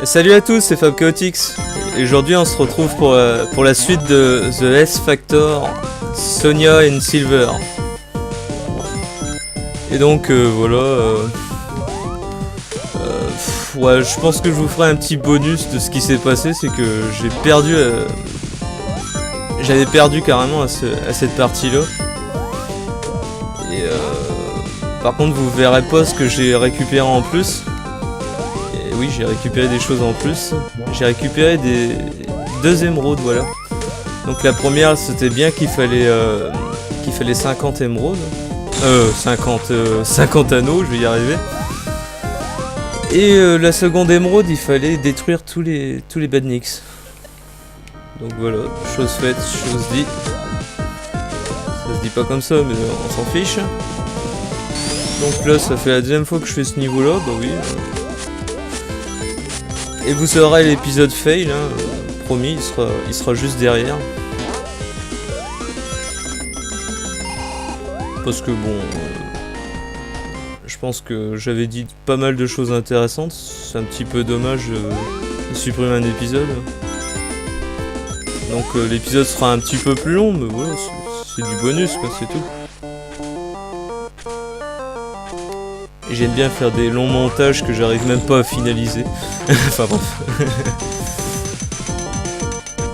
Salut à tous, c'est Fab Chaotix. Et aujourd'hui on se retrouve pour la suite de The S Factor, Sonia and Silver. Et donc voilà, ouais, je pense que je vous ferai un petit bonus de ce qui s'est passé. C'est que j'ai perdu, j'avais perdu carrément à cette partie là. Et par contre vous verrez pas ce que j'ai récupéré en plus. Oui, j'ai récupéré des choses en plus. J'ai récupéré deux émeraudes, voilà. Donc la première, c'était bien qu'il fallait 50 émeraudes. 50 anneaux, je vais y arriver. Et la seconde émeraude, il fallait détruire tous les badniks. Donc voilà, chose faite, chose dit. Ça se dit pas comme ça, mais on s'en fiche. Donc là, ça fait la deuxième fois que je fais ce niveau-là, bah oui. Et vous saurez l'épisode fail, hein, promis, il sera juste derrière. Parce que bon, je pense que j'avais dit pas mal de choses intéressantes. C'est un petit peu dommage de supprimer un épisode. Donc l'épisode sera un petit peu plus long, mais voilà, c'est du bonus, quoi, c'est tout. Et j'aime bien faire des longs montages que j'arrive même pas à finaliser. Enfin bref.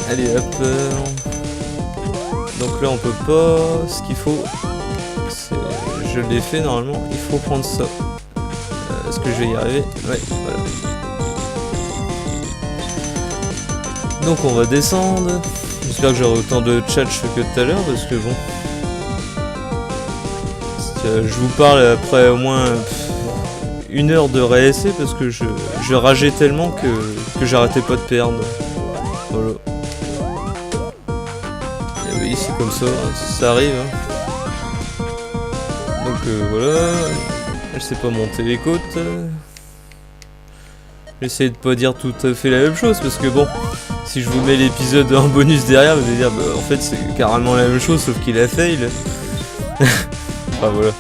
Allez hop. Donc là on peut pas. Ce qu'il faut, c'est... Je l'ai fait normalement. Il faut prendre ça. Est-ce que je vais y arriver? Ouais, voilà. Donc on va descendre. J'espère que j'aurai autant de tchatch que tout à l'heure parce que bon. Je vous parle après au moins 1 heure de réessai parce que je rageais tellement que j'arrêtais pas de perdre. Voilà. Et oui, c'est comme ça, ça arrive. Hein. Donc voilà. Je sais pas monter les côtes. J'essaie de pas dire tout à fait la même chose parce que bon, si je vous mets l'épisode en bonus derrière, vous allez dire bah, en fait c'est carrément la même chose sauf qu'il a fail. Enfin voilà.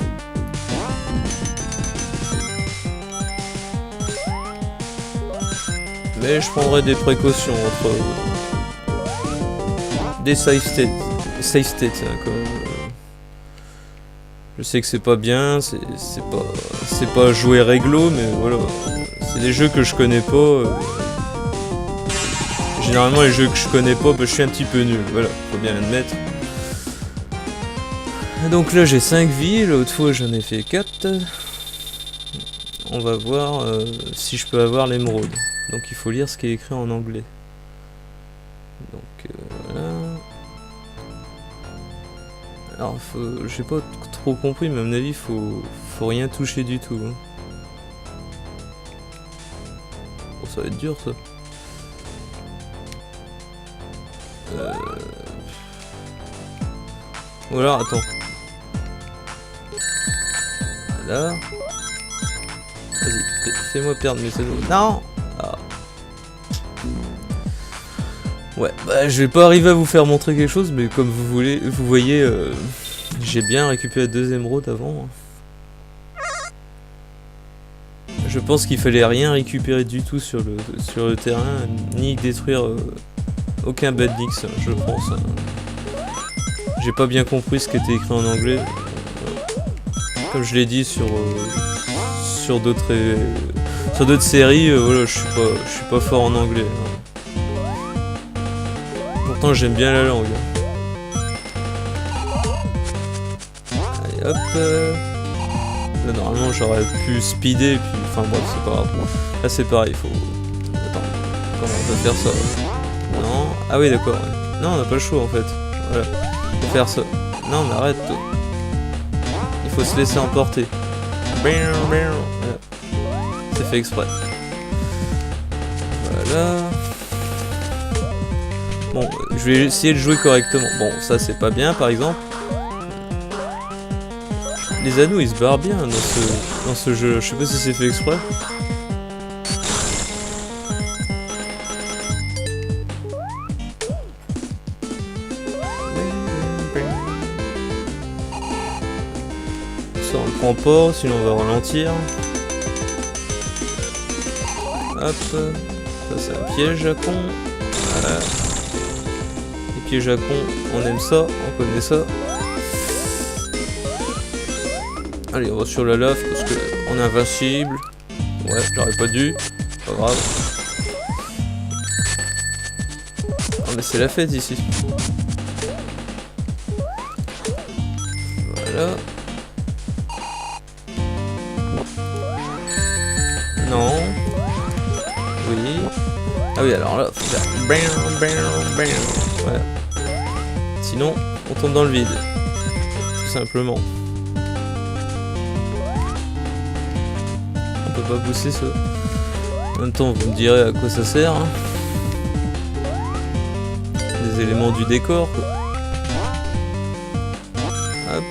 Mais je prendrai des précautions entre des safe states hein, quand même. Je sais que c'est pas bien, c'est pas jouer réglo, mais voilà. C'est des jeux que je connais pas. Généralement les jeux que je connais pas, bah, je suis un petit peu nul, voilà, faut bien l'admettre. Donc là j'ai 5 vies, l'autre fois j'en ai fait 4. On va voir si je peux avoir l'émeraude. Donc il faut lire ce qui est écrit en anglais. Donc voilà. Alors j'ai pas trop compris, mais à mon avis faut rien toucher du tout. Hein. Bon, ça va être dur ça. Voilà, attends. Voilà. Vas-y, fais-moi perdre mes anneaux. Non! Ah. Ouais, bah je vais pas arriver à vous faire montrer quelque chose, mais comme vous voyez, j'ai bien récupéré 2 émeraudes avant. Je pense qu'il fallait rien récupérer du tout sur le terrain, ni détruire aucun badnix, je pense. J'ai pas bien compris ce qui était écrit en anglais. Comme je l'ai dit sur d'autres séries, voilà, je suis pas fort en anglais. Pourtant j'aime bien la langue. Allez hop. Là normalement j'aurais pu speeder, puis enfin bref c'est pas grave. Là c'est pareil, faut. Attends, comment on peut faire ça? Non. Ah oui d'accord. Ouais. Non on n'a pas le choix en fait. Voilà. Faut faire ça. Non mais arrête toi. Il faut se laisser emporter. Voilà. C'est fait exprès. Voilà. Bon, je vais essayer de jouer correctement. Bon, ça c'est pas bien par exemple. Les anneaux ils se barrent bien dans ce jeu. Je sais pas si c'est fait exprès. Ça on le prend pas, sinon on va ralentir. Hop. Ça c'est un piège à con. Voilà. Les pièges à con, on aime ça, on connaît ça. Allez, on va sur la lave parce que on est invincible. Ouais, j'aurais pas dû. Pas grave. Oh mais c'est la fête ici. Voilà. Non. Oui. Ah oui, alors là, faut faire bam, bam, bam. Ouais. Sinon, on tombe dans le vide. Tout simplement. On peut pas pousser ça. En même temps, vous me direz à quoi ça sert. Hein. Des éléments du décor, quoi. Hop.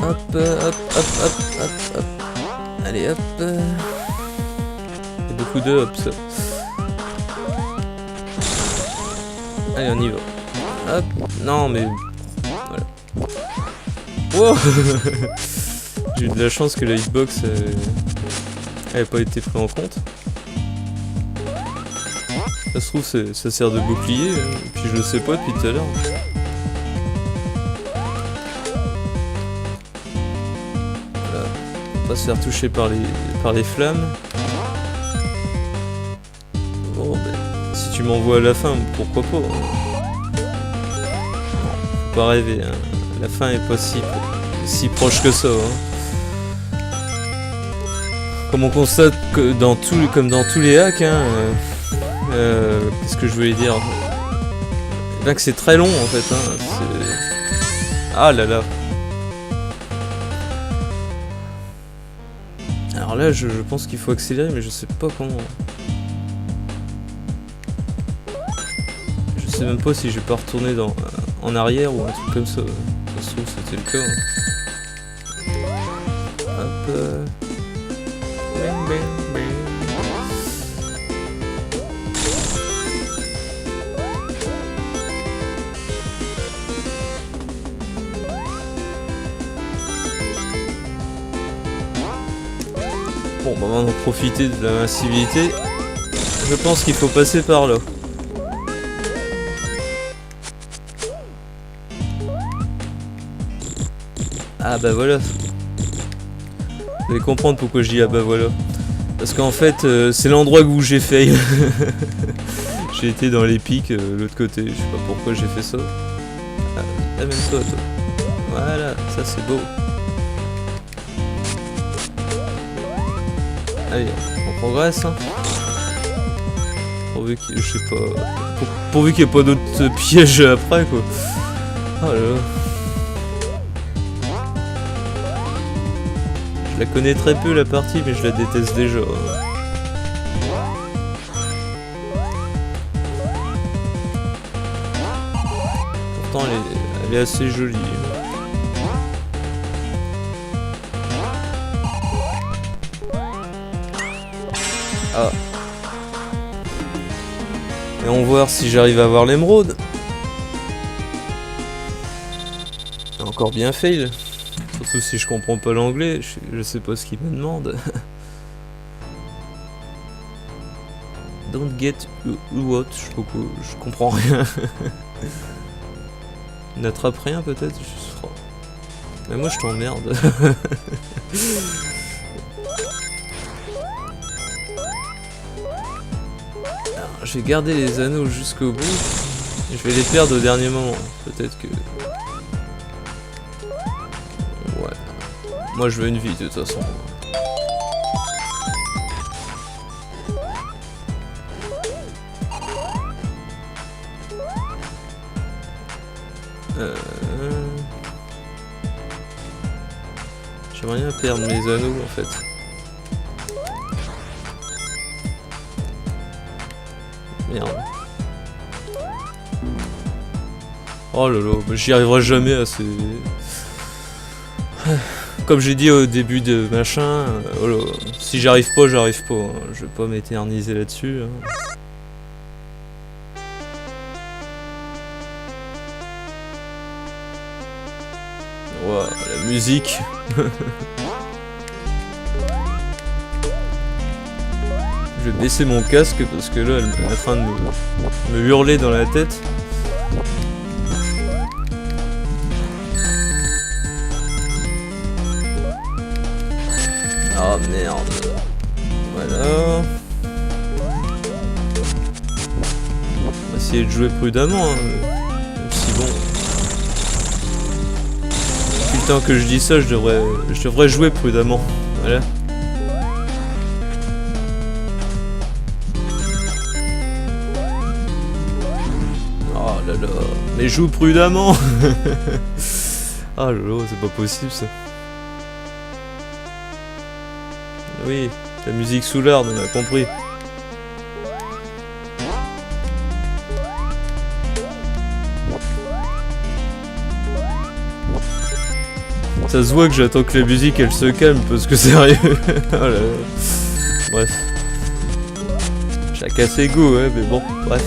Hop, hop, hop, hop, hop, hop. Allez, hop. Il y a beaucoup de hop, ça. Allez, on y va. Hop. Non, mais... Voilà. Wow. J'ai eu de la chance que la hitbox n'avait pas été pris en compte. Ça se trouve, ça sert de bouclier, et puis je le sais pas depuis tout à l'heure. Voilà. Pas se faire toucher par les flammes. Bon, ben, si tu m'envoies à la fin, pourquoi pas. Faut pas rêver, hein. La fin est pas si proche que ça. Hein. Comme on constate que comme dans tous les hacks, hein, qu'est-ce que je voulais dire? Bien que c'est très long en fait. Hein, ah là là. Alors là, je pense qu'il faut accélérer, mais je sais pas comment. Je sais même pas si je vais pas retourner en arrière ou un truc comme ça. Ça se trouve, c'était le cas. Hein. Hop. Bang, bang, bang. Bon, bah, on va en profiter de la massivité. Je pense qu'il faut passer par là. Ah bah voilà. Vous allez comprendre pourquoi je dis ah bah voilà. Parce qu'en fait, c'est l'endroit où j'ai fail. J'ai été dans les pics, l'autre côté. Je sais pas pourquoi j'ai fait ça. Ah, même toi, toi. Voilà, ça c'est beau. Allez, on progresse. Hein. Pourvu qu'il, je sais pas. Pourvu qu'il n'y ait pas d'autres pièges après, quoi. Oh là là. Je la connais très peu la partie, mais je la déteste déjà. Pourtant, elle est assez jolie. Ah. Et on va voir si j'arrive à avoir l'émeraude. Encore bien fail. Surtout si je comprends pas l'anglais, je sais pas ce qu'il me demande. Don't get what, je sais pas quoi, je comprends rien. N'attrape rien peut-être, je crois. Mais moi je t'emmerde. Je vais garder les anneaux jusqu'au bout. Et je vais les perdre au dernier moment. Peut-être que... Ouais. Moi je veux une vie de toute façon. J'aimerais bien perdre mes anneaux en fait. Merde. Oh là là, bah j'y arriverai jamais à ces... Comme j'ai dit au début de machin, oh là, si j'arrive pas, j'arrive pas. Hein. Je vais pas m'éterniser là-dessus. Hein. musique. Je vais baisser mon casque parce que là elle est en train de me hurler dans la tête. Ah merde. Voilà. On va essayer de jouer prudemment. Hein. Même si bon. Depuis le temps que je dis ça, je devrais jouer prudemment. Voilà. Oh là là. Mais joue prudemment. Ah là là, c'est pas possible ça. Oui, la musique sous l'arbre, on a compris. Ça se voit que j'attends que la musique elle se calme parce que sérieux. Oh là là. Bref. Chacun ses goûts, ouais, mais bon, bref.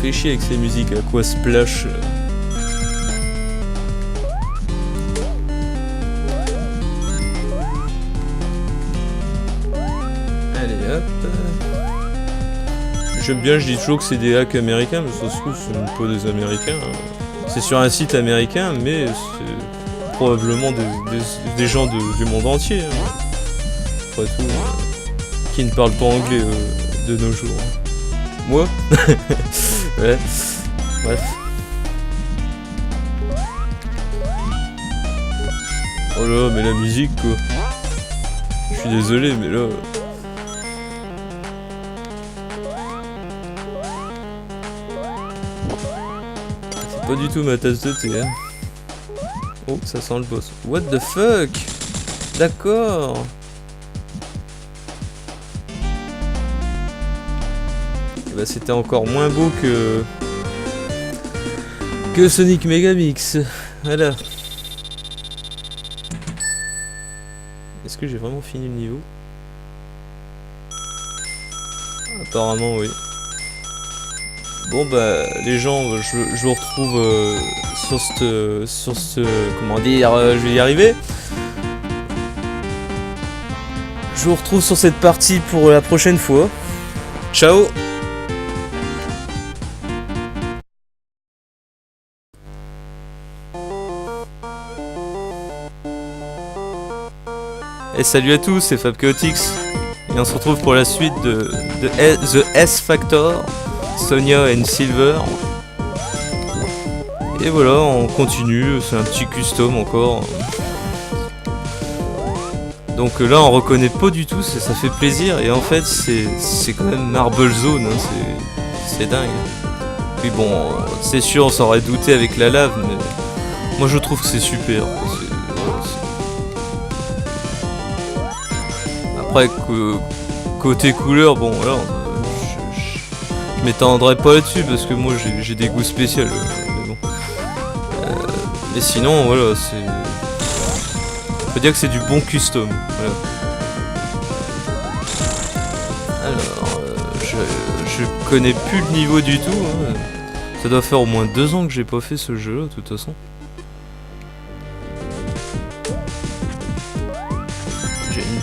Fait chier avec ces musiques à quoi splash. Allez hop. J'aime bien, je dis toujours que c'est des hacks américains, mais ça se trouve c'est même pas des américains. Hein. C'est sur un site américain, mais c'est probablement des gens du monde entier. Hein. Après tout, qui ne parlent pas anglais de nos jours. Moi. Ouais, bref. Oh là, mais la musique quoi. Je suis désolé, mais là. C'est pas du tout ma tasse de thé, hein. Oh, ça sent le boss. What the fuck? D'accord. Bah, c'était encore moins beau que Sonic Megamix. Voilà. Est-ce que j'ai vraiment fini le niveau? Apparemment oui. Bon bah les gens, je vous retrouve sur ce comment dire, je vais y arriver. Je vous retrouve sur cette partie pour la prochaine fois. Ciao. Et salut à tous, c'est FabChaotix et on se retrouve pour la suite de The S Factor, Sonia and Silver. Et voilà, on continue, c'est un petit custom encore. Donc là on reconnaît pas du tout, ça fait plaisir et en fait c'est quand même Marble Zone, hein, c'est dingue. Puis bon, c'est sûr on s'aurait douté avec la lave, mais moi je trouve que c'est super. Après, côté couleur, bon, alors, je m'étendrai pas là-dessus parce que moi j'ai des goûts spéciaux. Mais bon. Mais sinon, voilà, c'est. On peut dire que c'est du bon custom. Voilà. Alors, je connais plus le niveau du tout. Hein. Ça doit faire au moins 2 ans que j'ai pas fait ce jeu, de toute façon.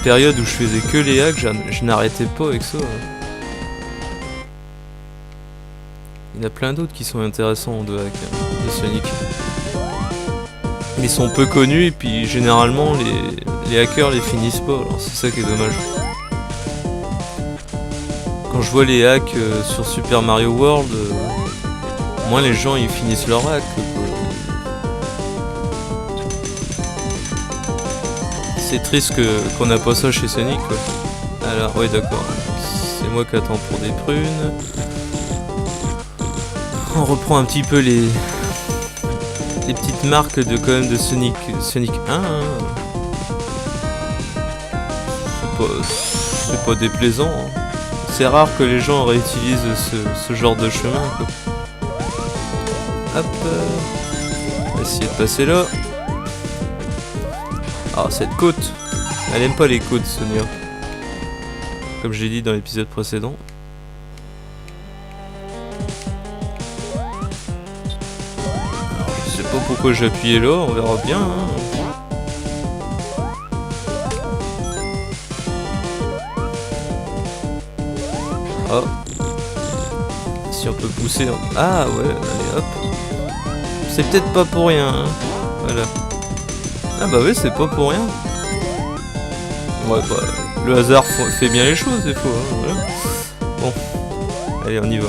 Période où je faisais que les hacks, je n'arrêtais pas avec ça. Il y en a plein d'autres qui sont intéressants de hack, de Sonic. Ils sont peu connus et puis généralement les hackers les finissent pas, alors c'est ça qui est dommage. Quand je vois les hacks sur Super Mario World, moi les gens ils finissent leur hack. C'est triste qu'on n'a pas ça chez Sonic quoi. Alors oui d'accord, c'est moi qui attends pour des prunes. On reprend un petit peu les petites marques de quand même de Sonic 1. Hein. C'est pas déplaisant. Hein. C'est rare que les gens réutilisent ce genre de chemin quoi. Hop, on va essayer de passer là. Ah, cette côte. Elle aime pas les codes, Sonia. Comme j'ai dit dans l'épisode précédent. Alors, je sais pas pourquoi j'ai appuyé là, on verra bien. Hein. Oh. Si on peut pousser... Ah ouais, allez hop. C'est peut-être pas pour rien. Hein. Voilà. Ah bah oui, c'est pas pour rien. Ouais, bah, le hasard fait bien les choses des fois. Hein, voilà. Bon, allez, on y va.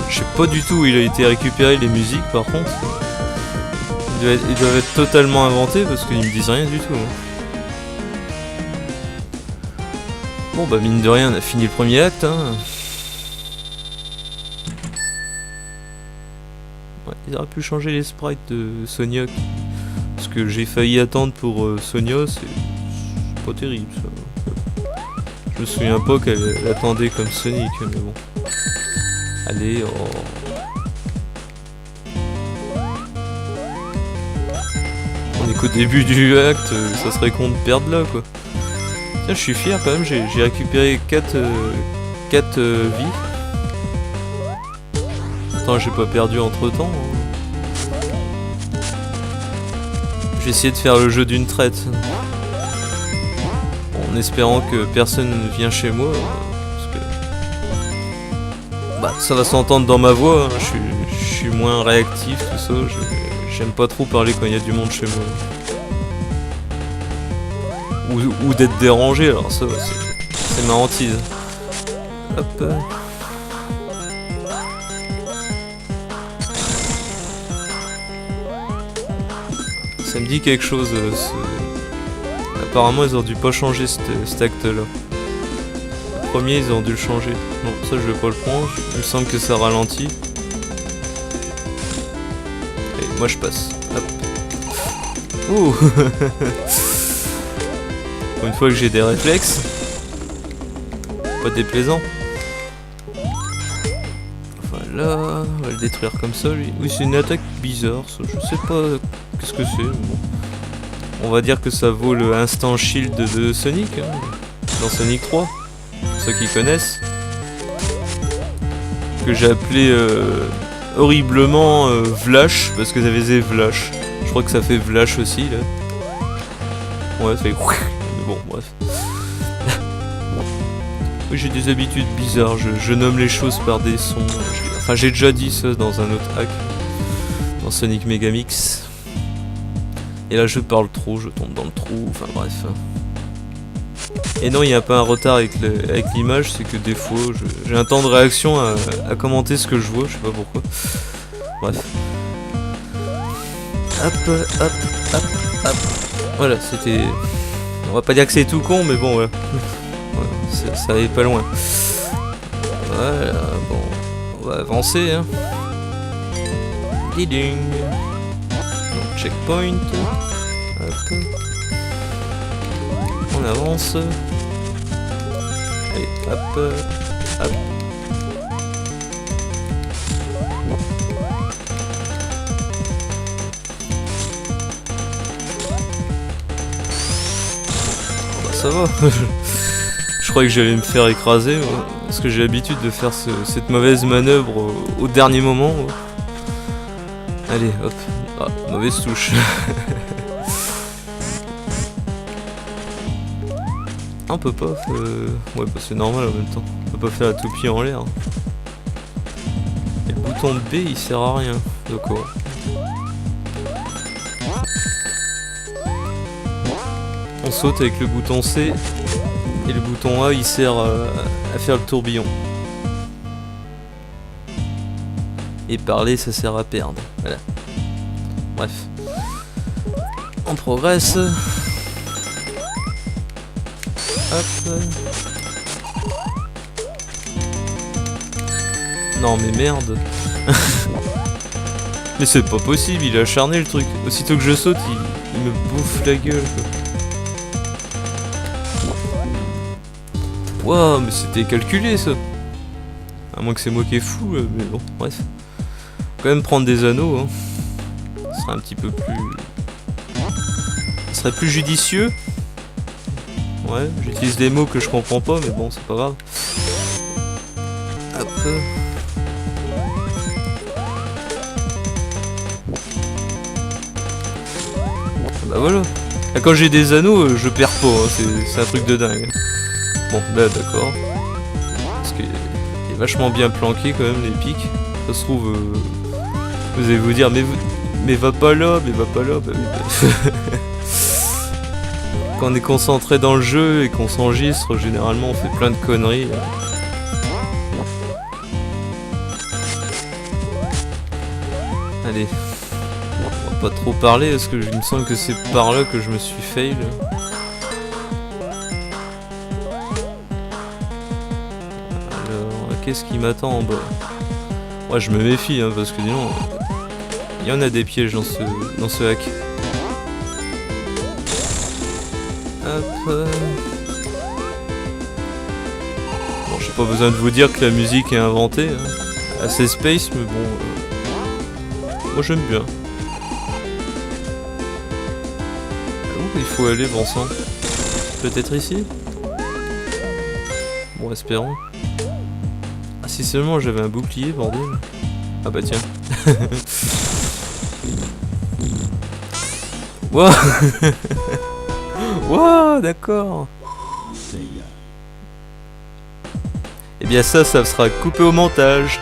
Je sais pas du tout où il a été récupéré les musiques par contre. Ils doivent être totalement inventés parce qu'ils me disent rien du tout. Hein. Bon bah mine de rien, on a fini le premier acte. Hein. Ouais, ils auraient pu changer les sprites de Sonia. Ce que j'ai failli attendre pour Sonia, c'est pas terrible ça. Je me souviens pas qu'elle attendait comme Sonic, mais bon. Allez, oh. On est qu'au début du acte, ça serait con de perdre là quoi. Tiens, je suis fier quand même, j'ai récupéré 4 vies. Attends, j'ai pas perdu entre temps. Je vais essayer de faire le jeu d'une traite. En espérant que personne ne vient chez moi. Parce que... Bah, ça va s'entendre dans ma voix, hein. Je suis moins réactif, tout ça. J'aime pas trop parler quand il y a du monde chez moi. Ou d'être dérangé, alors ça, c'est ma hantise. Hop. Ça me dit quelque chose. Apparemment, ils ont dû pas changer cet acte-là. Le premier, ils ont dû le changer. Non, ça, je vais pas le prendre. Il me semble que ça ralentit. Et moi, je passe. Hop. Ouh. Une fois que j'ai des réflexes. Pas déplaisant. Voilà, on va le détruire comme ça lui. Oui, c'est une attaque bizarre, ça. Je sais pas qu'est-ce que c'est. Bon. On va dire que ça vaut le instant shield de Sonic, hein, dans Sonic 3. Pour ceux qui connaissent. Que j'ai appelé horriblement Vlash, parce que ça faisait Vlash. Je crois que ça fait Vlash aussi là. Ouais, ça fait... Bon, bref. Oui, j'ai des habitudes bizarres, je nomme les choses par des sons. Enfin, j'ai déjà dit ça dans un autre hack, dans Sonic Megamix. Et là, je parle trop, je tombe dans le trou, enfin bref. Et non, il n'y a pas un retard avec l'image, c'est que des fois, j'ai un temps de réaction à commenter ce que je vois, je sais pas pourquoi. Bref. Hop, hop, hop, hop. Voilà, c'était... On va pas dire que c'est tout con, mais bon, voilà. Voilà, ça allait pas loin. Voilà, bon. On va avancer, hein. Ding. Donc, checkpoint. Hop. On avance. Allez, hop. Hop. Ça va. Je croyais que j'allais me faire écraser, ouais, parce que j'ai l'habitude de faire cette mauvaise manœuvre au dernier moment. Ouais. Allez, hop. Ah, mauvaise touche. On peut pas... Ouais, bah c'est normal en même temps. On peut pas faire la toupie en l'air. Et le bouton B, il sert à rien. D'accord. On saute avec le bouton C et le bouton A il sert à faire le tourbillon. Et parler ça sert à perdre. Voilà. Bref. On progresse. Hop. Non mais merde. Mais c'est pas possible, il a acharné le truc. Aussitôt que je saute, il me bouffe la gueule quoi. Waouh, mais c'était calculé ça. À moins que c'est moi qui est fou, mais bon, bref. Quand même prendre des anneaux, hein. Ce serait un petit peu plus... Ce serait plus judicieux. Ouais, j'utilise des mots que je comprends pas, mais bon, c'est pas grave. Hop. Bah voilà. Là, quand j'ai des anneaux, je perds pas, hein. C'est un truc de dingue. Bon, là d'accord. Parce qu'il est vachement bien planqué quand même, les pics. Ça se trouve, vous allez vous dire, mais va pas là, mais va pas là. Bah, quand on est concentré dans le jeu et qu'on s'enregistre, généralement on fait plein de conneries. Allez. On va pas trop parler parce que il me semble que c'est par là que je me suis fail. Alors, qu'est-ce qui m'attend en bas? Ouais, je me méfie hein, parce que sinon, il y en a des pièges dans ce hack. Hop. Bon, j'ai pas besoin de vous dire que la musique est inventée. Hein. Assez space, mais bon. Moi j'aime bien. Où il faut aller, bon sang? Peut-être ici? Bon, espérons. Ah, si seulement j'avais un bouclier, bordel. Ah bah tiens. Wow. Wow, d'accord. Et bien ça sera coupé au montage.